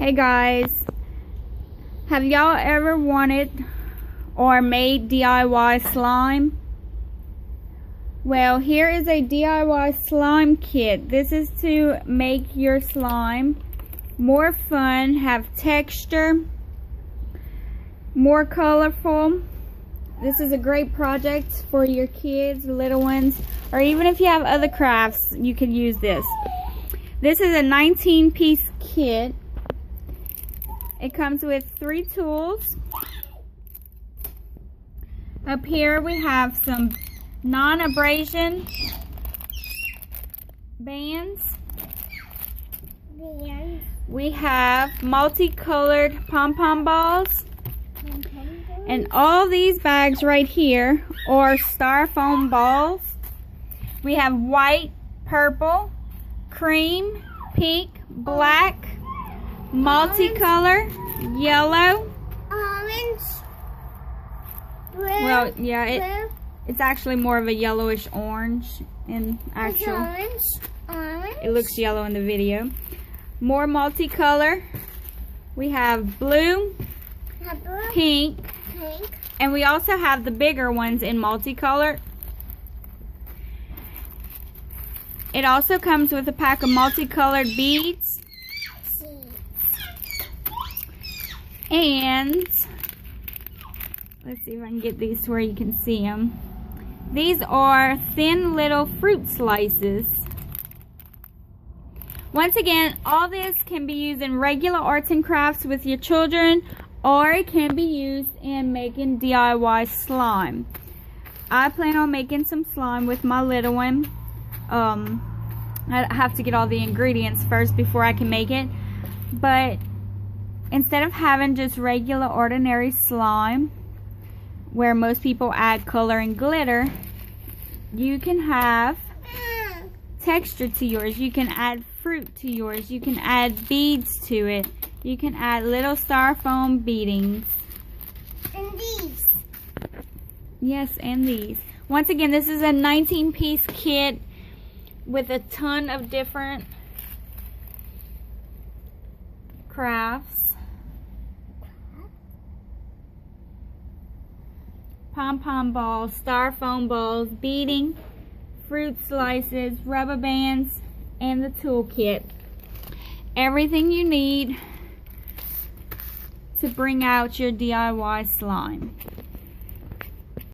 Hey guys, have y'all ever wanted or made DIY slime? Well, here is a DIY slime kit. This is to make your slime more fun, have texture, more colorful. This is a great project for your kids, little ones, or even if you have other crafts, you can use this. This is a 19-piece kit. It comes with 3 tools. Up here we have some non-abrasion bands. We have multicolored pom-pom balls. And all these bags right here are styrofoam balls. We have white, purple, cream, pink, black, multicolor, yellow, orange, red, well, yeah, it's actually more of a yellowish orange in actual. orange. It looks yellow in the video. More multicolor. We have blue, pink, and we also have the bigger ones in multicolor. It also comes with a pack of multicolored beads. And let's see if I can get these to where you can see them. These are thin little fruit slices. Once again, all this can be used in regular arts and crafts with your children, or it can be used in making DIY slime. I plan on making some slime with my little one. I have to get all the ingredients first before I can make it. But instead of having just regular ordinary slime, where most people add color and glitter, you can have texture to yours. You can add fruit to yours. You can add beads to it. You can add little styrofoam beadings. And these. Yes, and these. Once again, this is a 19-piece kit with a ton of different crafts. Pom-pom balls, styrofoam balls, beading, fruit slices, rubber bands, and the toolkit. Everything you need to bring out your DIY slime.